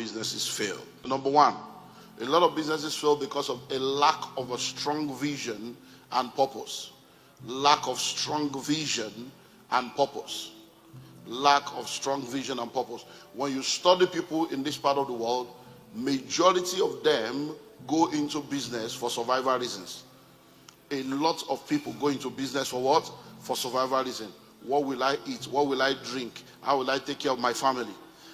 businesses fail? Number one, a lot of businesses fail because of a lack of a strong vision and purpose. Lack of strong vision and purpose. Lack of strong vision and purpose. When you study people in this part of the world, majority of them go into business for survival reasons. A lot of people go into business for what? For survival reason. What will I eat? What will I drink? How will I take care of my family?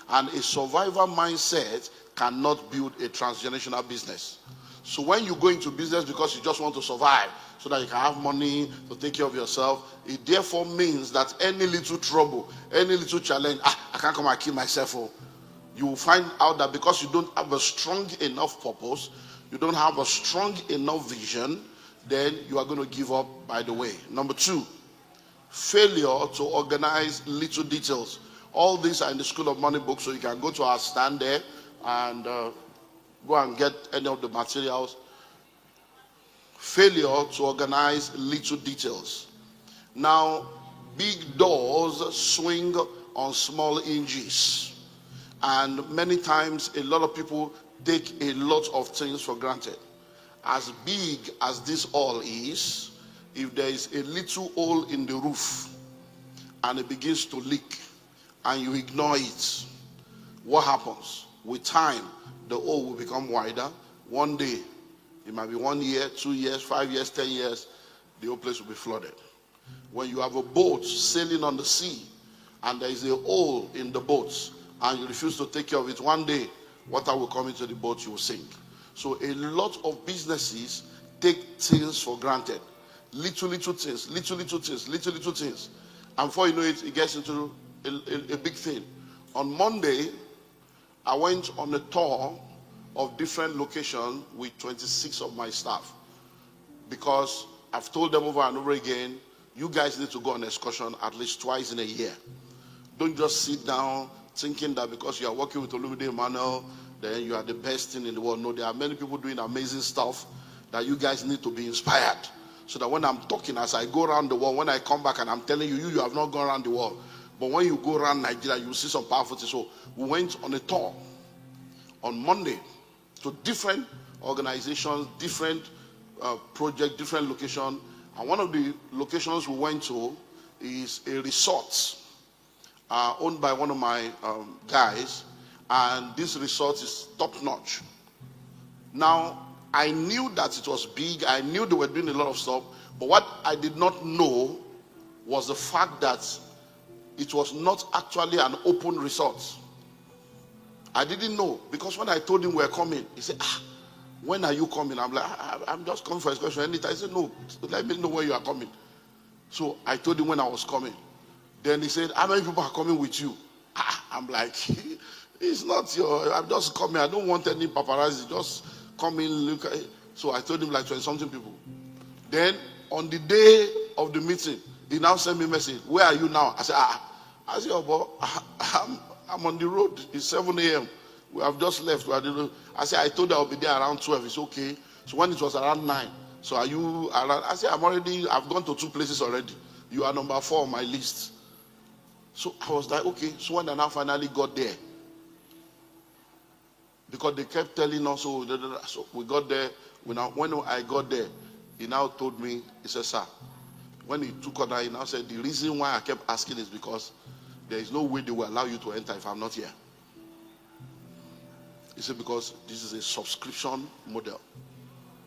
And a survival mindset cannot build a transgenerational business. So when you go into business because you just want to survive, so that you can have money to take care of yourself, it therefore means that any little trouble, any little challenge, I can't come and kill myself. You will find out that because you don't have a strong enough purpose, you don't have a strong enough vision, then you are going to give up by the way. Number two, failure to organize little details. All these are in the School of Money book, so you can go to our stand there and go and get any of the materials. Failure to organize little details. Now, big doors swing on small hinges. And many times, a lot of people take a lot of things for granted. As big as this all is, if there is a little hole in the roof and it begins to leak and you ignore it, what happens? With time, the hole will become wider. One day, it might be 1 year, 2 years, 5 years, 10 years, the whole place will be flooded. When you have a boat sailing on the sea and there is a hole in the boat and you refuse to take care of it, one day, water will come into the boat, you will sink. So a lot of businesses take things for granted. Little things, little things. And before you know it, it gets into a big thing. On Monday, I went on a tour of different locations with 26 of my staff. Because I've told them over and over again, you guys need to go on excursion at least twice in a year. Don't just sit down thinking that because you are working with Olumide EMMANUEL, then you are the best thing in the world. No, there are many people doing amazing stuff that you guys need to be inspired. So that when I'm talking, as I go around the world, when I come back and I'm telling you, you have not gone around the world. But when you go around Nigeria, you will see some powerful things. So we went on a tour on Monday to different organizations, different projects, different locations. And one of the locations we went to is a resort owned by one of my guys. And this resort is top notch. Now, I knew that it was big. I knew they were doing a lot of stuff. But what I did not know was the fact that it was not actually an open resort. I didn't know, because when I told him we're coming, he said, when are you coming? I'm like, I'm just coming for excursion anytime. He said, no, let me know when you are coming. So I told him when I was coming. Then he said, how many people are coming with you? I'm like, it's not I'm just coming. I don't want any paparazzi. Just come in, look at it. So I told him like 20-something people. Then on the day of the meeting, he now sent me a message. Where are you now? I said, oh, boy, I'm on the road. It's 7 a.m. We have just left. I said, I told you I'll be there around 12. It's okay. So when it was around 9, so are you around? I said, I've gone to 2 places already. You are number 4 on my list. So I was like, okay. So when I now finally got there, because they kept telling us, so we got there. When I got there, he now told me, he said, sir, when he took on, he now said, the reason why I kept asking is because there is no way they will allow you to enter if I'm not here. He said, because this is a subscription model.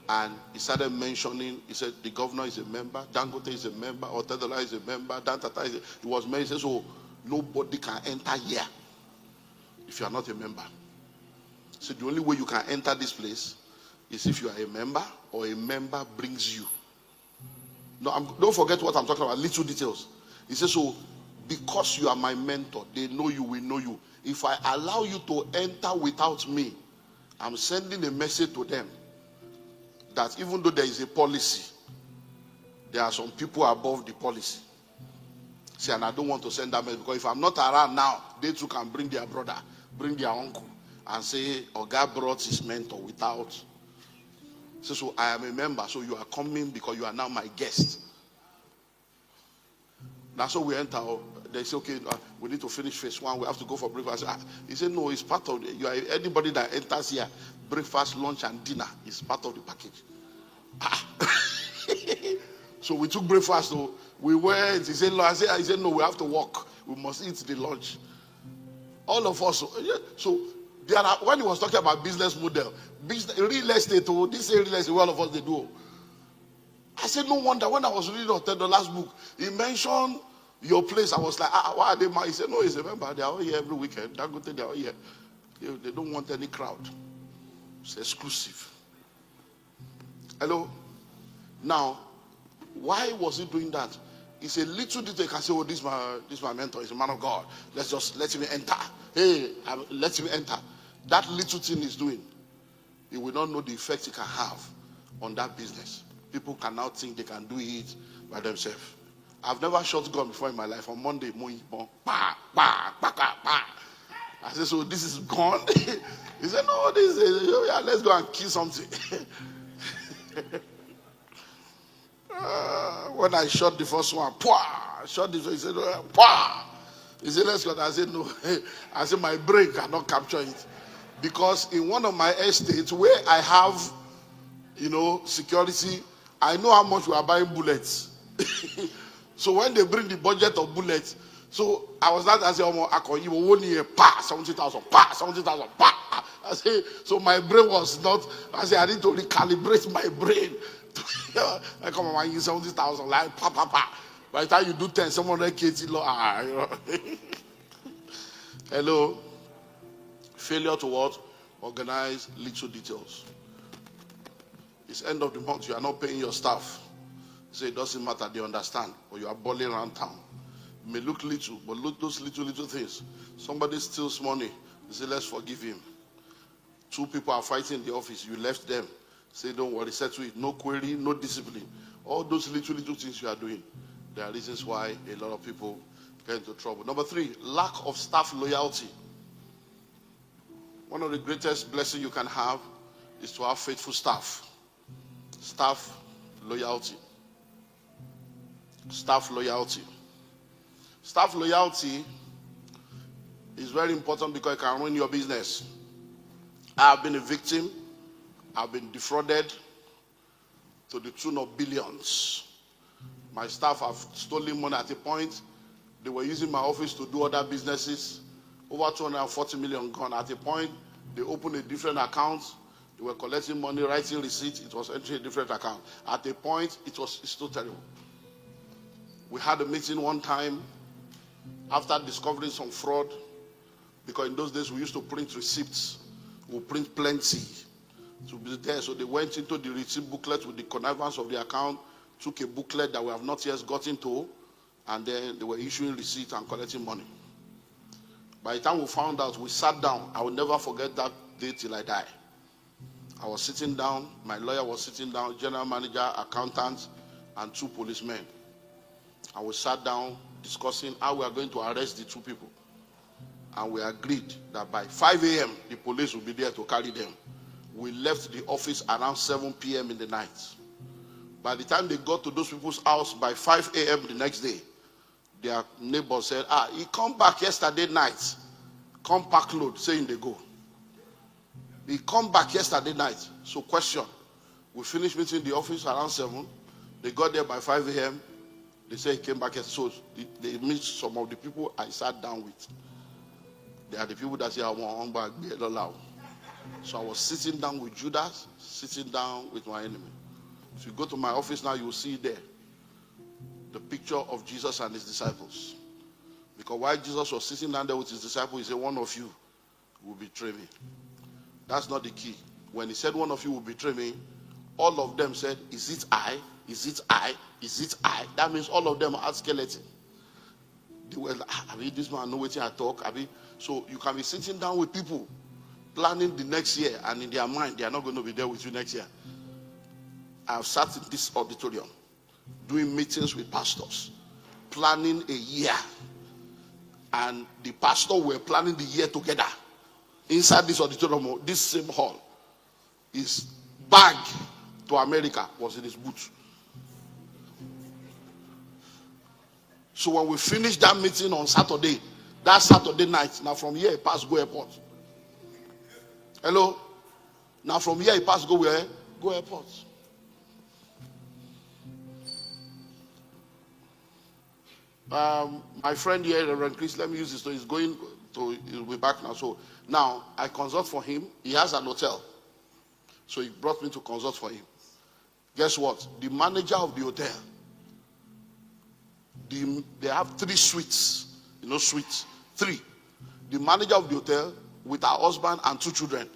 And he started mentioning, he said, the governor is a member, Dangote is a member, Otedola is a member, Dantata is he was mentioned. He said, so nobody can enter here if you are not a member. So the only way you can enter this place is if you are a member or a member brings you. No, don't forget what I'm talking about, little details. He says, so because you are my mentor, they know you, we know you. If I allow you to enter without me, I'm sending a message to them that even though there is a policy, there are some people above the policy. See, and I don't want to send that message because if I'm not around now, they too can bring their brother, bring their uncle, and say, oh, God brought his mentor without. So I am a member, so you are coming because you are now my guest. That's how we enter. They say, okay, we need to finish phase 1. We have to go for breakfast. He said, no, it's part of you are anybody that enters here, breakfast, lunch, and dinner is part of the package. So we took breakfast. So we went. He said, no, I said, no, we have to walk. We must eat the lunch. All of us. So there are, when he was talking about business model, real estate, this real estate, all of us they do. I said, no wonder when I was reading $10 book, he mentioned your place. I was like, why are they mad? He said, no, he's a member. They are all here every weekend. They are all here. They don't want any crowd. It's exclusive. Hello? Now, why was he doing that? It's a little detail. You can say, oh, this is my mentor. He's a man of God. Let's just let him enter. Hey, let him enter. That little thing he's doing, he will not know the effect he can have on that business. People can now think they can do it by themselves. I've never shot gun before in my life. On Monday, I said, so this is gone? He said, no, this is, yeah, let's go and kill something. When I shot the first one, shot this one, he said, he said, let's go. I said, no. I said, my brain cannot capture it. Because in one of my estates where I have, security, I know how much we are buying bullets. So when they bring the budget of bullets, so I was not as I call you 1 year, 70,000, 70,000, I say, so my brain was not, I say, I need to recalibrate my brain. I come on, you 70,000, like, By the time you do 10, someone like Katie, Hello. Failure to what? Organize little details. It's end of the month, you are not paying your staff. So it doesn't matter, they understand. Or you are balling around town. It may look little, but look those little things. Somebody steals money, you say, let's forgive him. 2 people are fighting in the office, you left them. Say, don't worry, settle it. No query, no discipline. All those little things you are doing, there are reasons why a lot of people get into trouble. Number 3, lack of staff loyalty. One of the greatest blessings you can have is to have faithful staff. Staff loyalty. Staff loyalty. Staff loyalty is very important because it can ruin your business. I have been a victim. I've been defrauded to the tune of billions. My staff have stolen money at a point. They were using my office to do other businesses. Over 240 million gone. At a point, they opened a different account. They were collecting money, writing receipts. It was entering a different account. At a point, it's still terrible. We had a meeting one time after discovering some fraud, because in those days we used to print receipts. We print plenty to be there. So they went into the receipt booklet with the connivance of the account, took a booklet that we have not yet gotten to, and then they were issuing receipts and collecting money. By the time we found out, we sat down. I will never forget that day till I die. I was sitting down, my lawyer was sitting down, general manager, accountant, and 2 policemen. And we sat down discussing how we are going to arrest the 2 people. And we agreed that by 5 a.m., the police will be there to carry them. We left the office around 7 p.m. in the night. By the time they got to those people's house by 5 a.m. the next day, their neighbor said, he come back yesterday night. Come pack load, saying they go. He come back yesterday night. So question, we finished meeting in the office around 7. They got there by 5 a.m. They say he came back. So they meet some of the people I sat down with. They are the people that say, I want back. So I was sitting down with Judas, sitting down with my enemy. If you go to my office now, you will see there the picture of Jesus and his disciples. Because while Jesus was sitting down there with his disciples, he said, one of you will betray me. That's not the key. When he said one of you will betray me, all of them said, is it I? Is it I? Is it I? That means all of them are skeleton. They were like, this man know what I talk. So you can be sitting down with people planning the next year, and in their mind, they are not going to be there with you next year. I've sat in this auditorium doing meetings with pastors, planning a year. And the pastor were planning the year together. Inside this auditorium, this same hall, his bag to America was in his boot. So when we finished that meeting on Saturday, That Saturday night, now from here he pass go airport. Hello? Now from here he pass go where? Go airport. My friend here, Reverend Chris, let me use this. So he'll be back now. So now I consult for him. He has an hotel. So he brought me to consult for him. Guess what? The manager of the hotel, they have 3 suites. You know, suites. 3. The manager of the hotel with her husband and 2 children,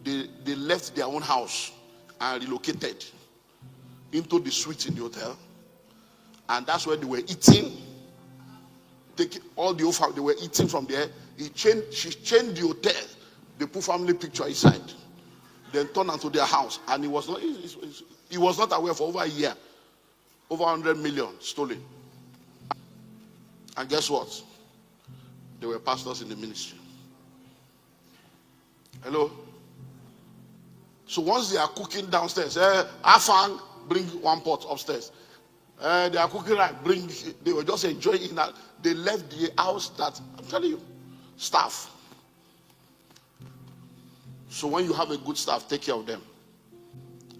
they left their own house and relocated into the suite in the hotel. And that's where they were eating. All the offer they were eating from there. She changed the hotel. They put family picture inside. Then turned into their house. And he was not aware for over a year. Over 100 million stolen. And guess what? They were pastors in the ministry. Hello? So once they are cooking downstairs, Afang, bring 1 pot upstairs. They are cooking right, they were just enjoying that. They left the house that, I'm telling you, staff. So when you have a good staff, take care of them.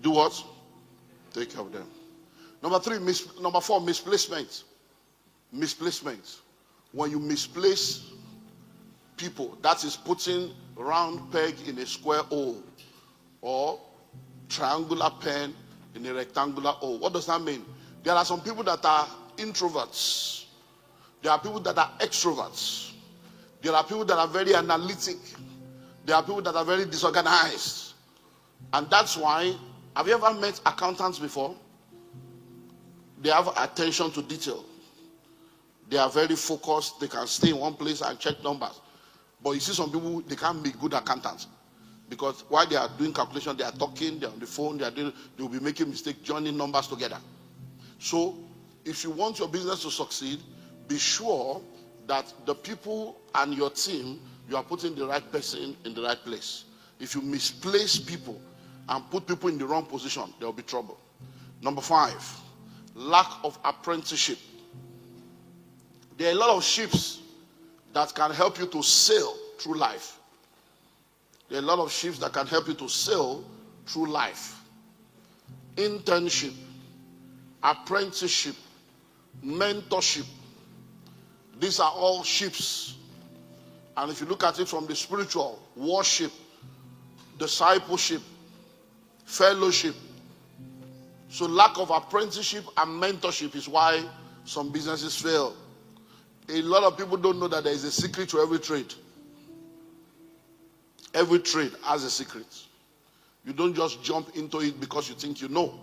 Do what? Take care of them. Number 4, misplacement. Misplacement. When you misplace people, that is putting round peg in a square hole or triangular pen in a rectangular hole. What does that mean? There are some people that are introverts. There are people that are extroverts. There are people that are very analytic. There are people that are very disorganized. And that's why, have you ever met accountants before? They have attention to detail. They are very focused. They can stay in one place and check numbers. But you see some people, they can't be good accountants. Because while they are doing calculation, they are talking, they are on the phone, they will be making mistakes, joining numbers together. So, if you want your business to succeed, be sure that the people and your team, you are putting the right person in the right place. If you misplace people and put people in the wrong position, there will be trouble. Number 5, lack of apprenticeship. There are a lot of ships that can help you to sail through life. There are a lot of ships that can help you to sail through life. Internship, apprenticeship, mentorship. These are all ships. And if you look at it from the spiritual, worship, discipleship, fellowship. So lack of apprenticeship and mentorship is why some businesses fail. A lot of people don't know that there is a secret to every trade. Every trade has a secret. You don't just jump into it because you think you know.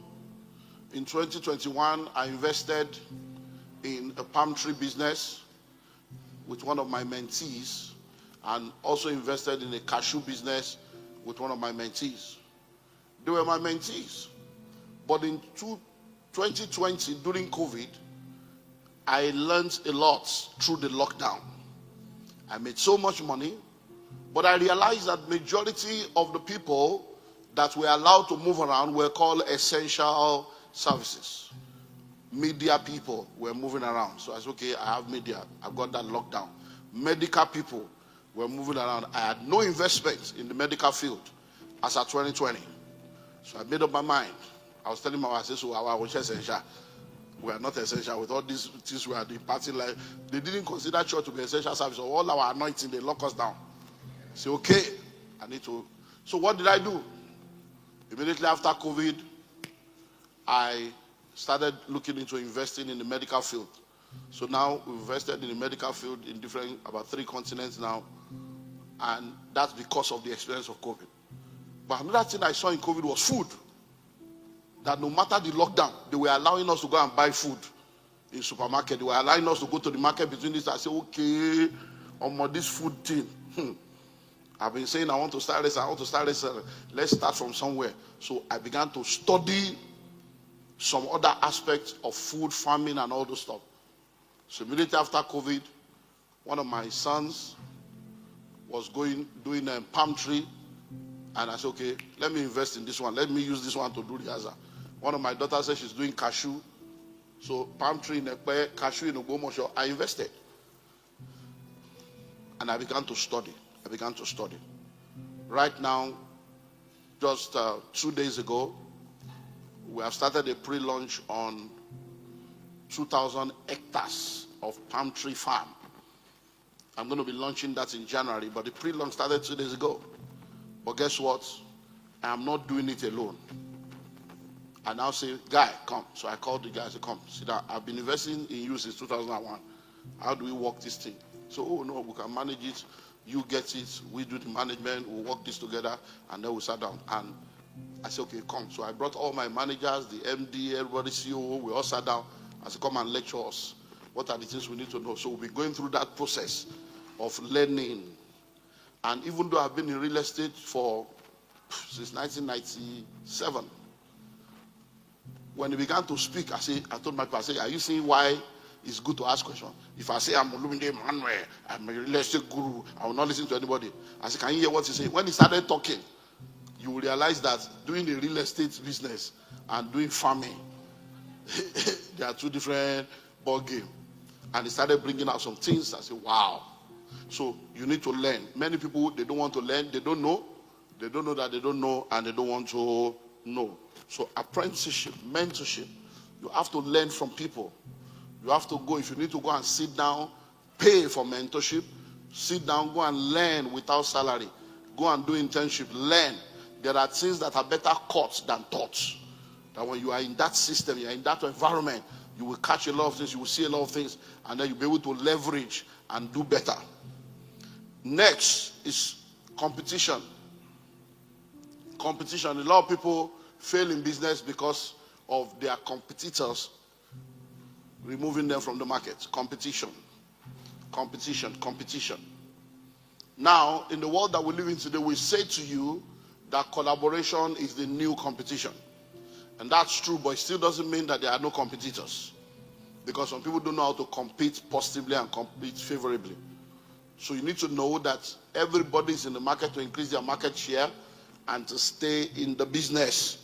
In 2021, I invested in a palm tree business with one of my mentees, and also invested in a cashew business with one of my mentees. They were my mentees. But in 2020, during COVID, I learned a lot through the lockdown. I made so much money, but I realized that majority of the people that were allowed to move around were called essential services. Media people were moving around. So I said, okay, I have media. I got that lockdown. Medical people were moving around. I had no investment in the medical field as of 2020. So I made up my mind. I was telling my wife, I said, so I was essential. We are not essential with all these things we are doing. Party life. They didn't consider church to be essential service. So all our anointing, they lock us down. I said, okay, I need to. So what did I do? Immediately after COVID, I started looking into investing in the medical field. So now we've invested in the medical field in about 3 continents now. And that's because of the experience of COVID. But another thing I saw in COVID was food. That no matter the lockdown, they were allowing us to go and buy food in supermarket. They were allowing us to go to the market between this. I said, okay, on this food thing. I've been saying I want to start this. Let's start from somewhere. So I began to study some other aspects of food, farming, and all those stuff. So immediately after COVID, one of my sons was doing a palm tree, and I said, okay, let me invest in this one. Let me use this one to do the other. One of my daughters said she's doing cashew. So palm tree in Ekpe, cashew in Ogbomoso. I invested. And I began to study. Right now, just 2 days ago, we have started a pre-launch on 2,000 hectares of palm tree farm. I'm going to be launching that in January, but the pre-launch started 2 days ago. But guess what? I'm not doing it alone. I now say, guy, come. So I called the guy, I said, come, sit down. I've been investing in you since 2001. How do we work this thing? So, oh no, we can manage it. You get it. We do the management. We'll work this together. And then we sat down. And I said, okay, come. So I brought all my managers, the MD, everybody, CEO. We all sat down. I said, come and lecture us. What are the things we need to know? So we'll be going through that process of learning. And even though I've been in real estate since 1997, when he began to speak, I told my pastor, are you seeing why it's good to ask questions? If I say I'm Olumide EMMANUEL, I'm a real estate guru, I will not listen to anybody. I said, can you hear what he's saying? When he started talking, you will realize that doing the real estate business and doing farming, they are two different ball games. And he started bringing out some things. I said, wow. So you need to learn. Many people, they don't want to learn. They don't know. They don't know that they don't know, and they don't want to know. So apprenticeship, mentorship, you have to learn from people. You have to go. If you need to go and sit down, pay for mentorship, sit down, go and learn without salary. Go and do internship, learn. There are things that are better caught than taught. That when you are in that system, you are in that environment, you will catch a lot of things, you will see a lot of things, and then you'll be able to leverage and do better. Next is competition. Competition. A lot of people fail in business because of their competitors removing them from the market. Competition. Now, in the world that we live in today, we say to you that collaboration is the new competition. And that's true, but it still doesn't mean that there are no competitors. Because some people don't know how to compete positively and compete favorably. So you need to know that everybody is in the market to increase their market share and to stay in the business.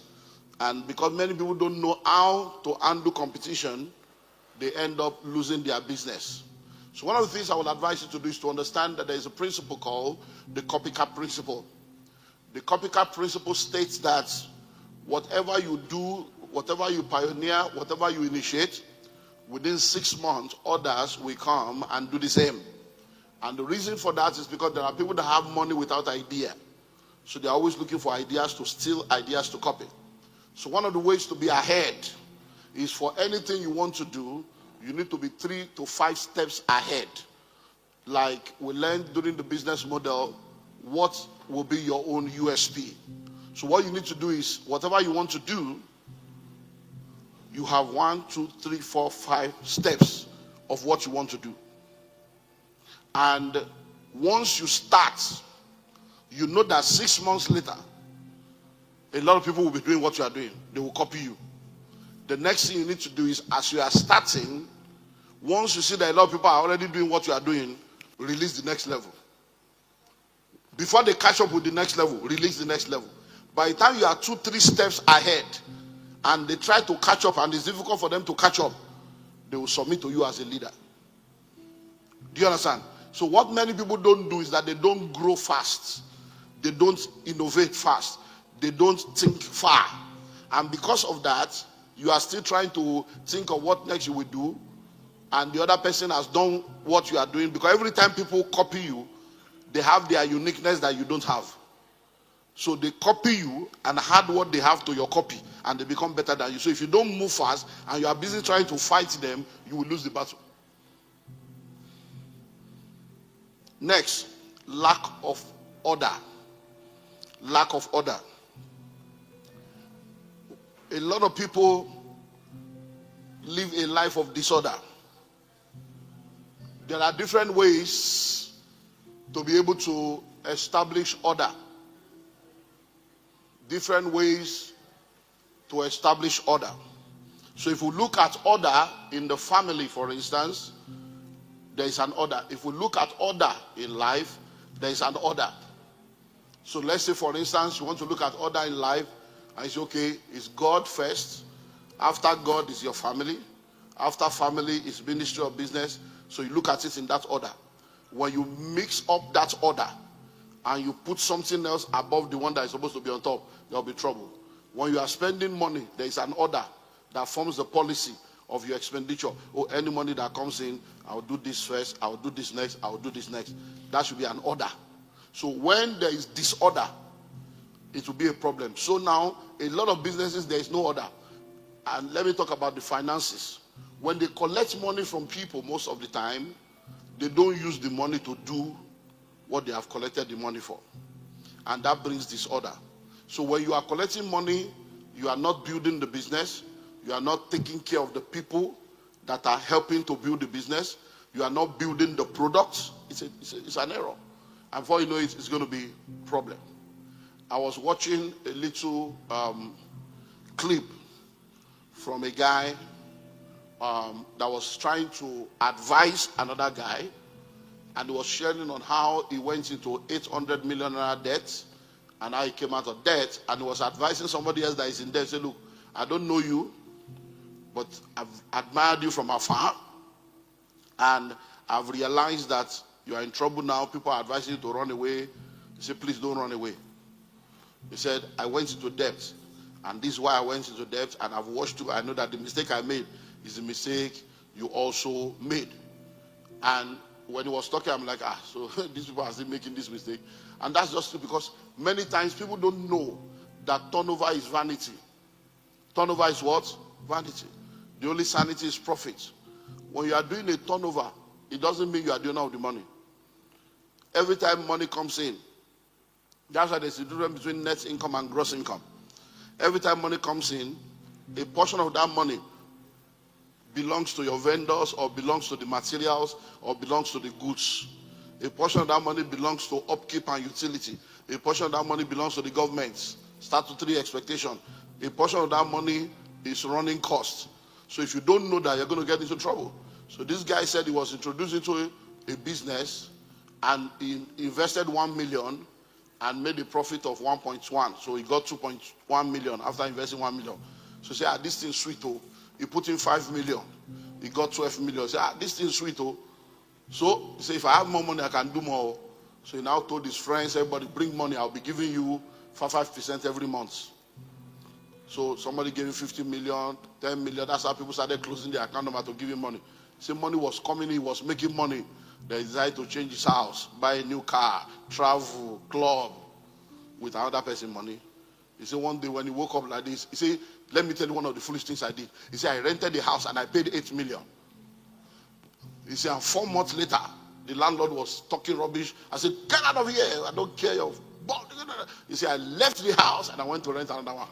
And because many people don't know how to handle competition, they end up losing their business. So one of the things I would advise you to do is to understand that there is a principle called the copycat principle. The copycat principle states that whatever you do, whatever you pioneer, whatever you initiate, within 6 months, others will come and do the same. And the reason for that is because there are people that have money without idea. So they're always looking for ideas to steal, ideas to copy. So one of the ways to be ahead is for anything you want to do, you need to be 3 to 5 steps ahead. Like we learned during the business model, what will be your own USP. So what you need to do is, whatever you want to do, you have 1, 2, 3, 4, 5 steps of what you want to do. And once you start, you know that 6 months later, a lot of people will be doing what you are doing. They will copy you. The next thing you need to do is, as you are starting, once you see that a lot of people are already doing what you are doing, release the next level. Before they catch up with the next level, release the next level. By the time you are 2, 3 steps ahead, and they try to catch up, and it's difficult for them to catch up, they will submit to you as a leader. Do you understand? So what many people don't do is that they don't grow fast. They don't innovate fast. They don't think far. And because of that, you are still trying to think of what next you will do, and the other person has done what you are doing. Because every time people copy you, they have their uniqueness that you don't have. So they copy you and add what they have to your copy, and they become better than you. So if you don't move fast and you are busy trying to fight them, you will lose the battle. Next, lack of order. Lack of order. A lot of people live a life of disorder. There are different ways to be able to establish order. Different ways to establish order. So if we look at order in the family, for instance, there is an order. If we look at order in life, there is an order. So let's say, for instance, you want to look at order in life, and you say, okay, is God first? After God is your family. After family is ministry or business. So you look at it in that order. when you mix up that order and you put something else above the one that is supposed to be on top, there'll be trouble. When you are spending money, there is an order that forms the policy of your expenditure. Oh, any money that comes in, I'll do this first, I'll do this next, I'll do this next. That should be an order. So when there is disorder, it will be a problem. So now, a lot of businesses, there is no order. And let me talk about the finances. When they collect money from people, most of the time, they don't use the money to do what they have collected the money for. And that brings disorder. So when you are collecting money, you are not building the business. You are not taking care of the people that are helping to build the business. You are not building the products. It's an error. And before you know it, it's going to be a problem. I was watching a little clip from a guy that was trying to advise another guy, and he was sharing on how he went into 800 million naira debt and how he came out of debt, and he was advising somebody else that is in debt. Say, look, I don't know you, but I've admired you from afar, and I've realized that you are in trouble now. People are advising you to run away. He said, please don't run away. He said, I went into debt, and this is why I went into debt, and I've watched you. I know that the mistake I made is the mistake you also made. And when he was talking, I'm like, so these people are still making this mistake. And that's just because many times people don't know that turnover is vanity. Turnover is what? Vanity. The only sanity is profit. When you are doing a turnover, it doesn't mean you are doing all the money. Every time money comes in, that's why there's a difference between net income and gross income. Every time money comes in, a portion of that money belongs to your vendors, or belongs to the materials, or belongs to the goods. A portion of that money belongs to upkeep and utility. A portion of that money belongs to the government, statutory expectation. A portion of that money is running costs. So if you don't know that, you're going to get into trouble. So this guy said he was introduced into a business, and he invested 1 million and made a profit of 1.1. So he got 2.1 million after investing 1 million. So he said, this thing's sweet, oh. He put in 5 million. He got 12 million. He said, this thing's sweet, oh. So he said, if I have more money, I can do more. So he now told his friends, everybody, bring money. I'll be giving you 5% every month. So somebody gave him 50 million, 10 million. That's how people started closing their account number to give him money. See, money was coming, he was making money. They decided to change his house, buy a new car, travel, club, with another person's money. He said one day when he woke up like this, he said, let me tell you one of the foolish things I did. He said, I rented the house and I paid 8 million. He said, and 4 months later, the landlord was talking rubbish. I said, get out of here. I don't care your... He said, I left the house and I went to rent another one.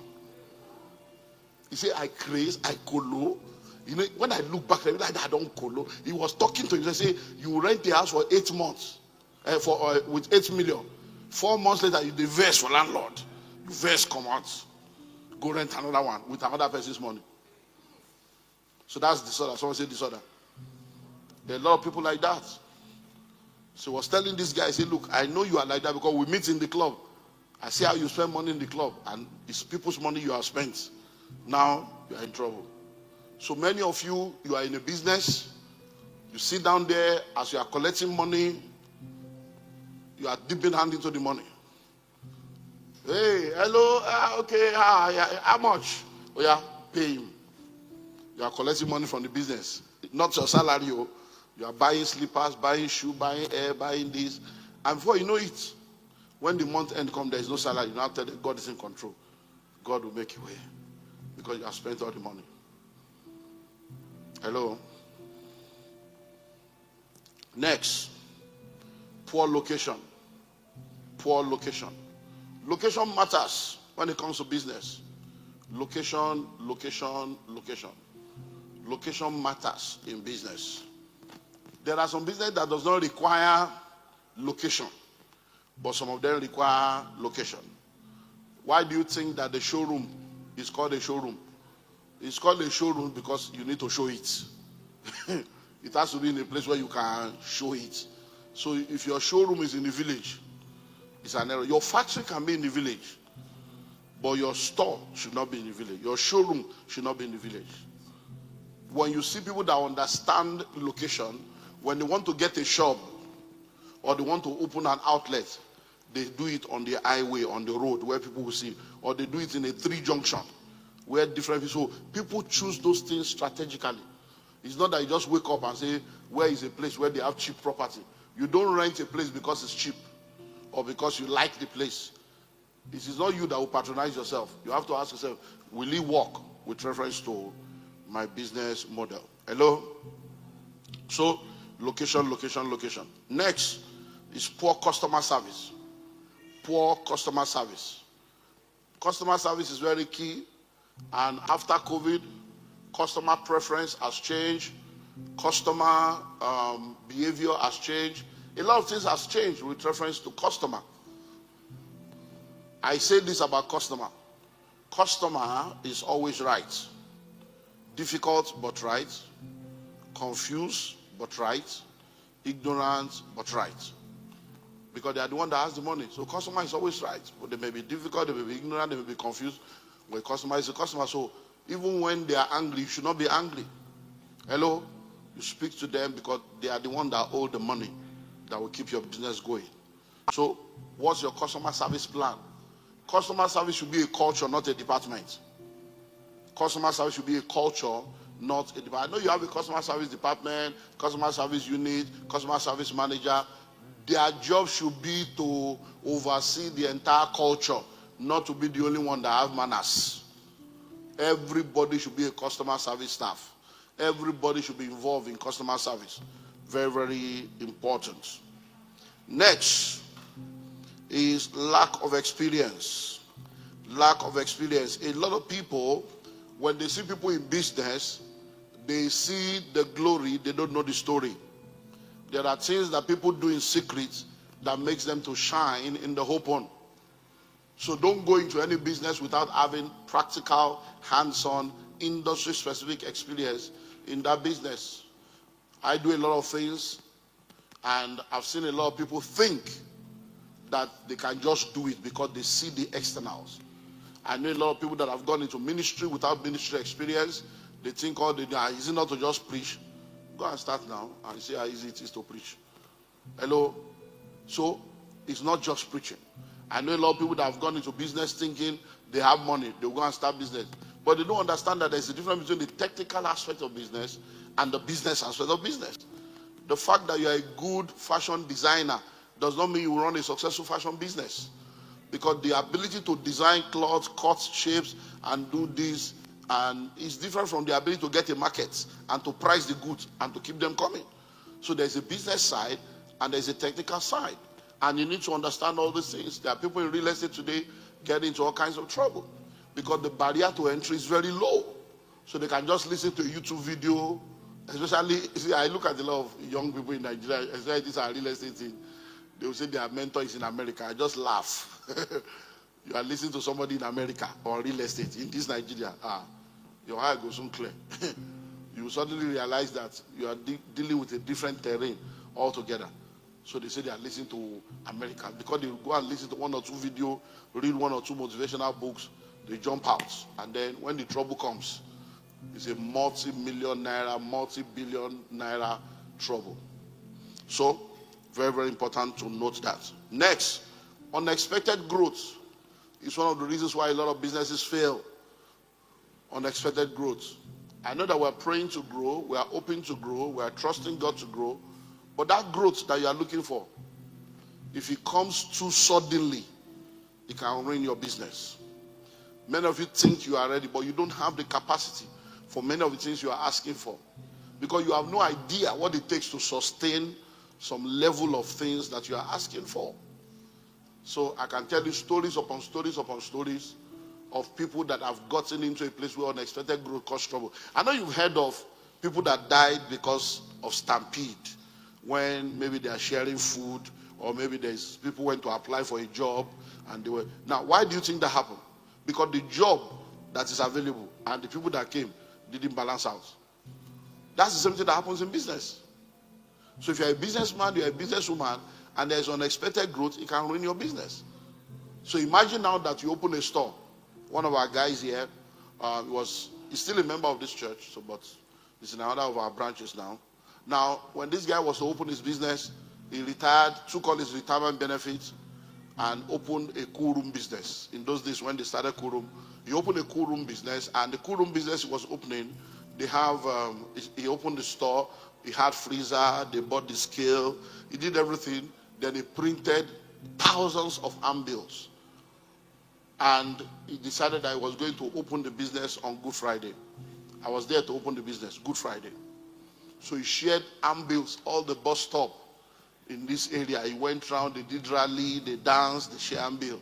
He said, I craze, I colo. You know, when I look back, I don't colo. He was talking to him. He said, you rent the house for 8 months with 8 million. 4 months later, you diverse for landlord. You verse come out. Go rent another one with another person's money. So that's disorder. Someone say disorder. There are a lot of people like that. So I was telling this guy, I said, look, I know you are like that because we meet in the club. I see how you spend money in the club, and it's people's money you have spent. Now you are in trouble. So many of you, you are in a business. You sit down there as you are collecting money. You are dipping hand into the money. Hey, hello, okay, how much? Oh yeah, pay him. You are collecting money from the business, not your salary. You are buying slippers, buying shoes, buying air, buying this. And before you know it, when the month end comes, there is no salary. You now tell them God is in control. God will make a way because you have spent all the money. Hello. Next, poor location. Poor location. Location matters when it comes to business. Location, location, location. Location matters in business. There are some business that does not require location, but some of them require location. Why do you think that the showroom is called a showroom? It's called a showroom because you need to show it. It has to be in a place where you can show it. So if your showroom is in the village, it's an error. Your factory can be in the village, but your store should not be in the village. Your showroom should not be in the village. When you see people that understand location, when they want to get a shop, or they want to open an outlet, they do it on the highway, on the road where people will see, or they do it in a 3 junction where different people. So people choose those things strategically. It's not that you just wake up and say, where is a place where they have cheap property? You don't rent a place because it's cheap or because you like the place. It is not you that will patronize yourself. You have to ask yourself, will it work with reference to my business model? Hello? So, location, location, location. Next is poor customer service. Poor customer service. Customer service is very key. And after COVID, customer preference has changed. Customer behavior has changed. A lot of things has changed with reference to customer. I say this about customer. Customer is always right. Difficult but right. Confused but right. Ignorant but right. Because they are the one that has the money. So customer is always right. But they may be difficult, they may be ignorant, they may be confused. But customer is a customer. So even when they are angry, you should not be angry. Hello? You speak to them because they are the one that hold the money that will keep your business going. So what's your customer service plan? Customer service should be a culture, not a department. Customer service should be a culture, not a department. I know you have a customer service department, customer service unit, customer service manager. Their job should be to oversee the entire culture, not to be the only one that have manners. Everybody should be a customer service staff. Everybody should be involved in customer service. Very, very important. Next is lack of experience. Lack of experience. A lot of people, when they see people in business, they see the glory, they don't know the story. There are things that people do in secret that makes them to shine in the open. So don't go into any business without having practical, hands-on, industry-specific experience in that business. I do a lot of things, and I've seen a lot of people think that they can just do it because they see the externals. I know a lot of people that have gone into ministry without ministry experience. They think all they do is not to just preach. Go and start now and see how easy it is to preach. Hello? So, it's not just preaching. I know a lot of people that have gone into business thinking they have money, they'll go and start business. But they don't understand that there's a difference between the technical aspect of business and the business aspect of business. The fact that you're a good fashion designer does not mean you will run a successful fashion business. Because the ability to design clothes, cut shapes, and do this, and is different from the ability to get a market and to price the goods and to keep them coming. So there's a business side and there's a technical side. And you need to understand all these things. There are people in real estate today getting into all kinds of trouble because the barrier to entry is very low. So they can just listen to a YouTube video. Especially, see, I look at a lot of young people in Nigeria, especially these are real estate thing. They will say their mentor is in America. I just laugh. You are listening to somebody in America or real estate in this Nigeria. Your eye goes soon clear. You will suddenly realize that you are dealing with a different terrain altogether. So they say they are listening to America because they will go and listen to 1 or 2 videos, read 1 or 2 motivational books, they jump out. And then when the trouble comes, it's a multi-million naira, multi-billion naira trouble. So, very, very important to note that. Next, unexpected growth is one of the reasons why a lot of businesses fail. Unexpected growth. I know that we're praying to grow, we are hoping to grow, we are trusting God to grow, but that growth that you are looking for, if it comes too suddenly, it can ruin your business. Many of you think you are ready, but you don't have the capacity for many of the things you are asking for, because you have no idea what it takes to sustain some level of things that you are asking for. So I can tell you stories upon stories upon stories of people that have gotten into a place where unexpected growth caused trouble. I know you've heard of people that died because of stampede, when maybe they are sharing food, or maybe there's people went to apply for a job and they were. Now, why do you think that happened? Because the job that is available and the people that came didn't balance out. That's the same thing that happens in business. So if you're a businessman, you're a businesswoman, and there's unexpected growth, it can ruin your business. So imagine now that you open a store. One of our guys here, he's still a member of this church, but he's in another of our branches now. Now, when this guy was to open his business, He retired, took all his retirement benefits, and opened a cool room business. In those days when they started cool room, he opened a cool room business, and the cool room business he was opening, they have, he opened the store, he had freezer, they bought the scale, he did everything, then he printed thousands of handbills. And he decided that he was going to open the business on Good Friday. I was there to open the business, Good Friday. So he shared handbills, all the bus stop in this area. He went around, they did rally, they danced, they shared handbill.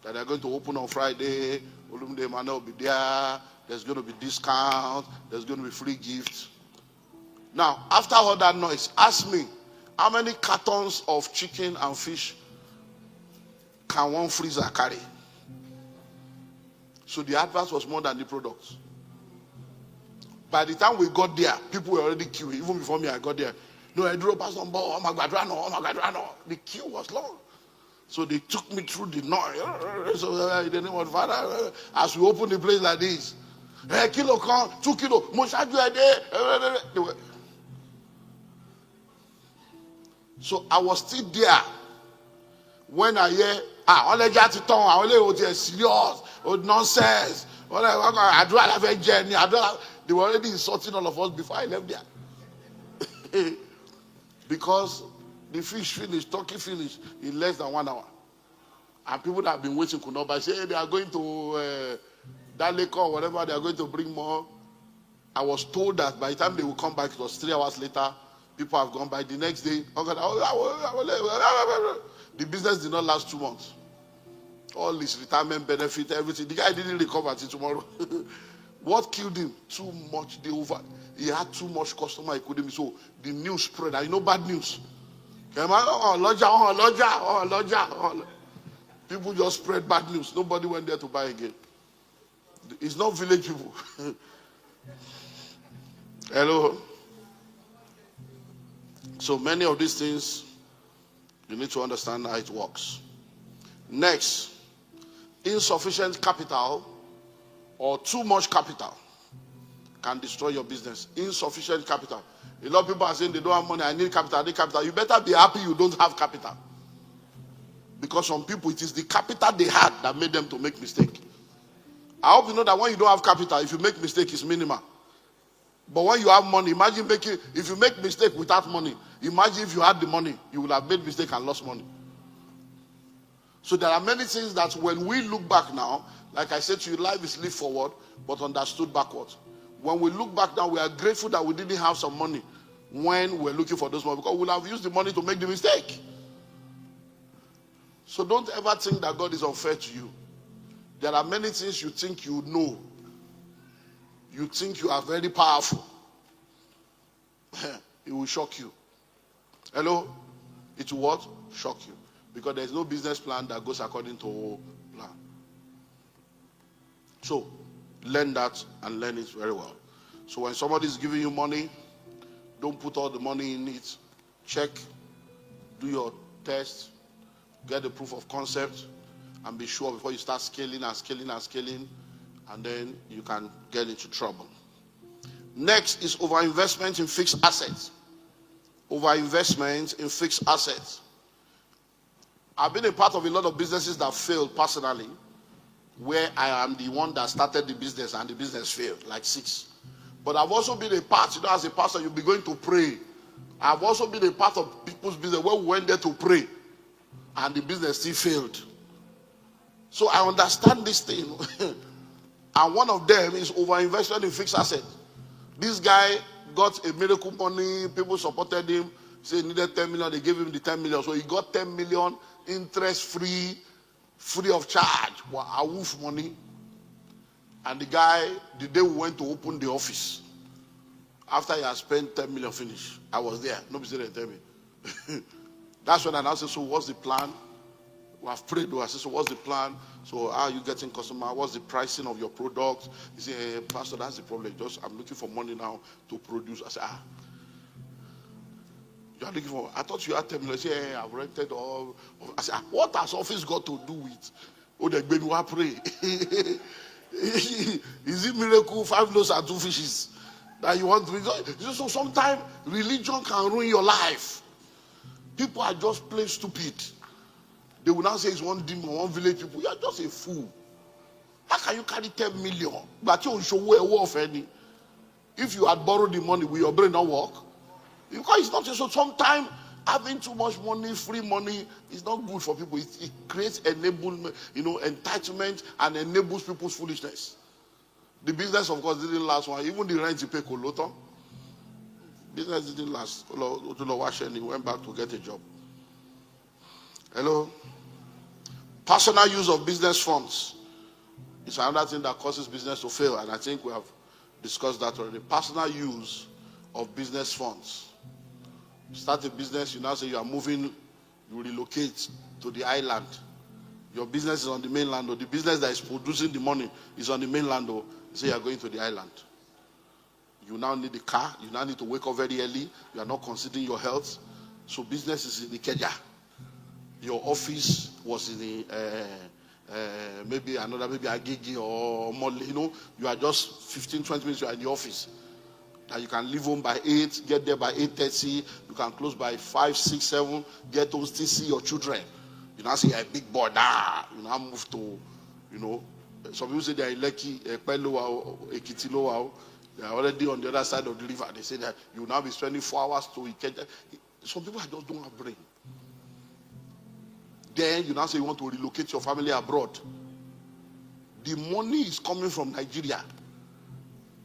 That they're going to open on Friday, Olumide EMMANUEL will be there, there's going to be discount, there's going to be free gifts. Now, after all that noise, ask me, how many cartons of chicken and fish can one freezer carry? So the advert was more than the products. By the time we got there, people were already queuing. Even before me, I got there. No, I drove past on board. Oh my God, run. The queue was long. So they took me through the noise. So in the name of Father, as we opened the place like this, hey, kilo come, 2 kilo, so I was still there when I hear, only just to talk, only was serious, nonsense. They were already insulting all of us before I left there. Because the fish finished, turkey finished in less than 1 hour. And people that have been waiting could not buy. Say, hey, they are going to that lake or whatever, they are going to bring more. I was told that by the time they will come back, it was 3 hours later, people have gone by. The next day, the business did not last 2 months. All his retirement benefit, everything. The guy didn't recover until tomorrow. What killed him? Too much. He had too much customer. He couldn't. So the news spread. I know bad news. People just spread bad news. Nobody went there to buy again. It's not village people. Hello. So many of these things, you need to understand how it works. Next, insufficient capital or too much capital can destroy your business. Insufficient capital. A lot of people are saying they don't have money. I need capital. I need capital. You better be happy you don't have capital. Because some people, it is the capital they had that made them to make mistake. I hope you know that when you don't have capital, if you make mistake, it's minimal. But when you have money, imagine if you make mistake without money, imagine if you had the money, you would have made mistake and lost money. So there are many things that when we look back now, like I said to you, life is lived forward, but understood backwards. When we look back now, we are grateful that we didn't have some money when we're looking for those money, because we'll have used the money to make the mistake. So don't ever think that God is unfair to you. There are many things you think you know. You think you are very powerful. It will shock you. Hello? It will what? Shock you. Because there is no business plan that goes according to plan. So, learn that and learn it very well. So when somebody is giving you money, don't put all the money in it. Check, do your test, get the proof of concept, and be sure before you start scaling, and then you can get into trouble. Next is overinvestment in fixed assets. Overinvestment in fixed assets. I've been a part of a lot of businesses that failed personally, where I am the one that started the business and the business failed, like 6. But I've also been a part, as a pastor, you'll be going to pray. I've also been a part of people's business where we went there to pray and the business still failed. So I understand this thing. And one of them is overinvestment in fixed assets. This guy got a miracle money, people supported him, say he needed 10 million, they gave him the 10 million. So he got 10 million interest-free, free of charge, a wolf money. And the guy, the day we went to open the office, after he had spent 10 million finish, I was there. Nobody said they tell me. That's when I now said, so what's the plan? We have prayed. I said, so what's the plan? So how are you getting customer? What's the pricing of your product? He said, hey, Pastor, that's the problem. I'm looking for money now to produce. I said, you are looking for, I thought you had 10 million. I said, hey, I've rented all. I said, what has office got to do with? Oh, they're going to pray. Is it miracle, 5 loaves and 2 fishes that you want to? So sometimes religion can ruin your life. People are just plain stupid. They will now say it's one demon, one village people. You are just a fool. How can you carry 10 million? But you show where worth any. If you had borrowed the money, will your brain not work? Because it's not just so. Sometimes having too much money, free money, is not good for people. It creates enablement, entitlement, and enables people's foolishness. The business, of course, didn't last one. Even the rent you pay Koloto. Business didn't last. He went back to get a job. Hello? Personal use of business funds is another thing that causes business to fail. And I think we have discussed that already. Personal use of business funds. You start a business, you now say you are moving, you relocate to the island. Your business is on the mainland, or the business that is producing the money is on the mainland, or you say you are going to the island. You now need a car, you now need to wake up very early, you are not considering your health. So business is in the Ikeja. Your office was in the maybe Agege or Mole, you are just 15-20 minutes, you are in the office. That you can leave home by 8, get there by 8:30, you can close by 5, 6, 7, get home, still see your children. You now say you're a big boy, you now move to, some people say they are in Lekki, Ekpelo, Ekiti, they are already on the other side of the river. They say that you will now be spending 4 hours to Ikeja. Some people just don't have brain. Then you now say you want to relocate your family abroad. The money is coming from Nigeria.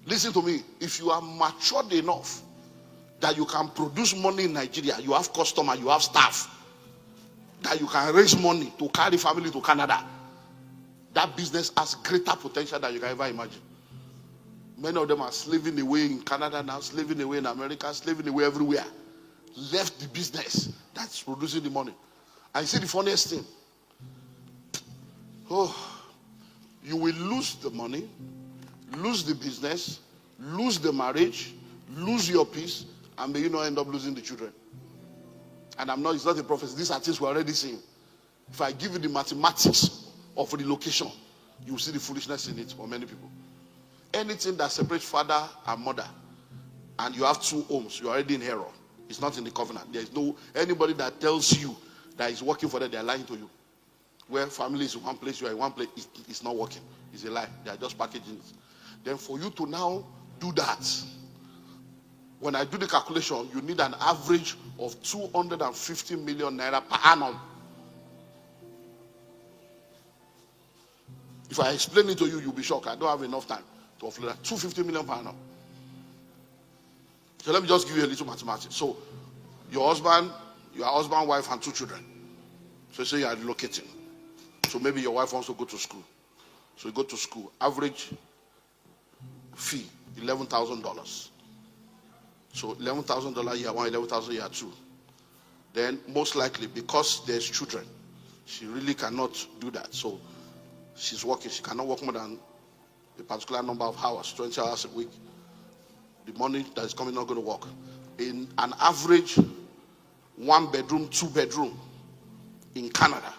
Listen to me. If you are matured enough that you can produce money in Nigeria, you have customer, you have staff, that you can raise money to carry family to Canada, that business has greater potential than you can ever imagine. Many of them are slaving away in Canada now, slaving away in America, slaving away everywhere. Left the business that's producing the money. And you see the funniest thing. You will lose the money, lose the business, lose the marriage, lose your peace, and may you not end up losing the children. And it's not a prophecy. These are things we're already seeing. If I give you the mathematics of relocation, you will see the foolishness in it for many people. Anything that separates father and mother, and you have 2 homes, you're already in error. It's not in the covenant. There is no anybody that tells you that is working for them, they are lying to you. Where family is in one place, you are in one place, it's not working. It's a lie. They are just packaging it. Then for you to now do that, when I do the calculation, you need an average of 250 million naira per annum. If I explain it to you, you'll be shocked. I don't have enough time to offload that. 250 million per annum. So let me just give you a little mathematics. So your husband, wife, and 2 children. So say you are relocating. So maybe your wife wants to go to school. So you go to school. Average fee, $11,000. So $11,000 year 1, $11,000 year 2. Then most likely, because there's children, she really cannot do that. So she's working. She cannot work more than a particular number of hours, 20 hours a week. The money that is coming not going to work. In an average 1 bedroom, 2 bedroom in Canada,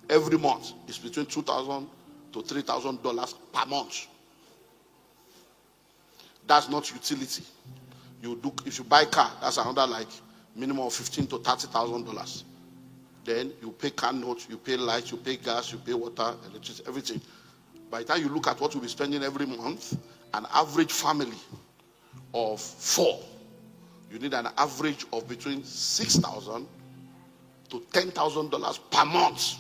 every month is between $2,000 to $3,000 per month. That's not utility. If you buy a car, that's another minimum of $15,000 to $30,000. Then you pay car notes, you pay lights, you pay gas, you pay water, electricity, everything. By the time you look at what you'll be spending every month, an average family of 4, you need an average of between $6,000 to $10,000 per month.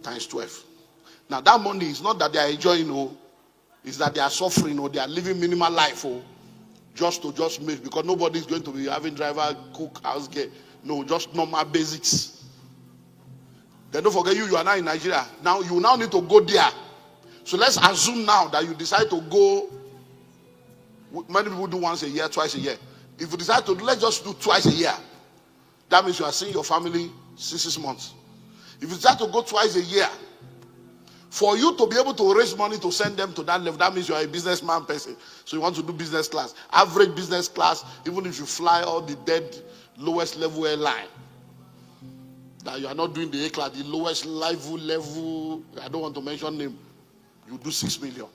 Times 12. Now that money is not that they are enjoying, it's that they are suffering, or they are living minimal life, just to make, because nobody is going to be having driver, cook, house girl. No, just normal basics. Then don't forget you are now in Nigeria. Now you now need to go there. So let's assume now that you decide to go. Many people do once a year, twice a year. If you decide to let's just do twice a year, that means you are seeing your family 6 months. If you decide to go twice a year, for you to be able to raise money to send them to that level, that means you are a businessman person. So you want to do business class. Average business class, even if you fly all the dead lowest level airline, that you are not doing the A class, the lowest level, I don't want to mention name, you do 6 million.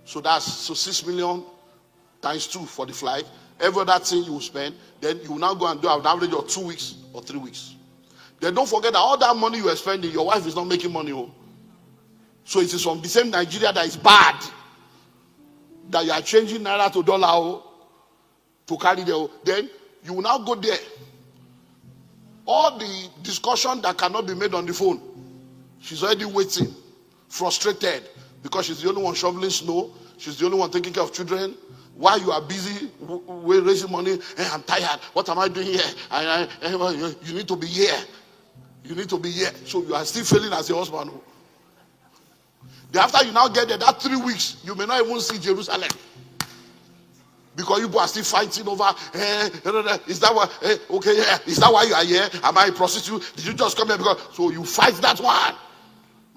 So 6 million times 2 for the flight. Every other thing you will spend, then you will now go and do an average of 2 weeks or 3 weeks. Then don't forget that all that money you are spending, your wife is not making money. Oh. So it is from the same Nigeria that is bad, that you are changing naira to dollar, oh, to carry there. Oh. Then you will now go there. All the discussion that cannot be made on the phone, she's already waiting, frustrated, because she's the only one shoveling snow. She's the only one taking care of children. While you are busy raising money, I'm tired. What am I doing here? You need to be here. You need to be here. So you are still failing as a husband. Then after you now get there, that 3 weeks, you may not even see Jerusalem. Because you are still fighting over, is that why, okay, yeah, is that why you are here? Am I a prostitute? Did you just come here because, so you fight that one.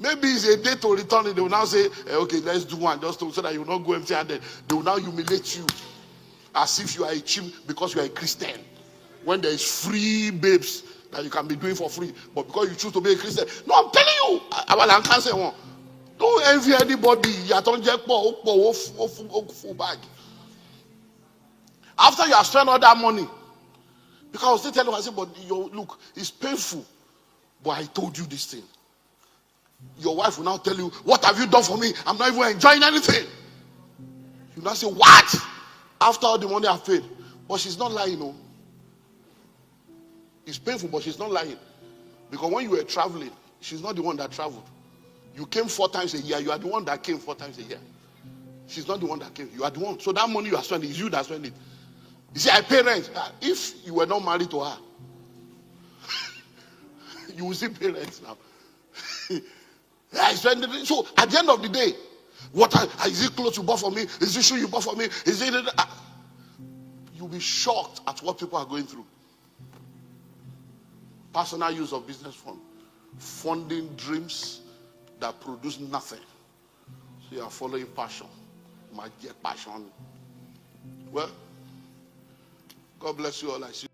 Maybe it's a day to return it. They will now say, okay, let's do one just so that you will not go empty-handed. They will now humiliate you as if you are a chimp because you are a Christian. When there is free babes that you can be doing for free. But because you choose to be a Christian. No, I'm telling you. I can't say one. Don't envy anybody. After you have spent all that money. Because I was still telling myself, but look, it's painful. But I told you this thing. Your wife will now tell you, what have you done for me? I'm not even enjoying anything. You now say, what? After all the money I've paid. But she's not lying, no. It's painful, but she's not lying. Because when you were traveling, she's not the one that traveled. You came 4 times a year. You are the one that came 4 times a year. She's not the one that came. You are the one. So that money you are spending is you that spend it. You see, I pay rent. If you were not married to her, you will see pay rent now. I spend it. So at the end of the day, what is it clothes you bought for me? Is it shoe you bought for me? Is it? You'll be shocked at what people are going through. Personal use of business fund, funding dreams that produce nothing. So you are following passion. My dear passion. Well, God bless you all. I see you.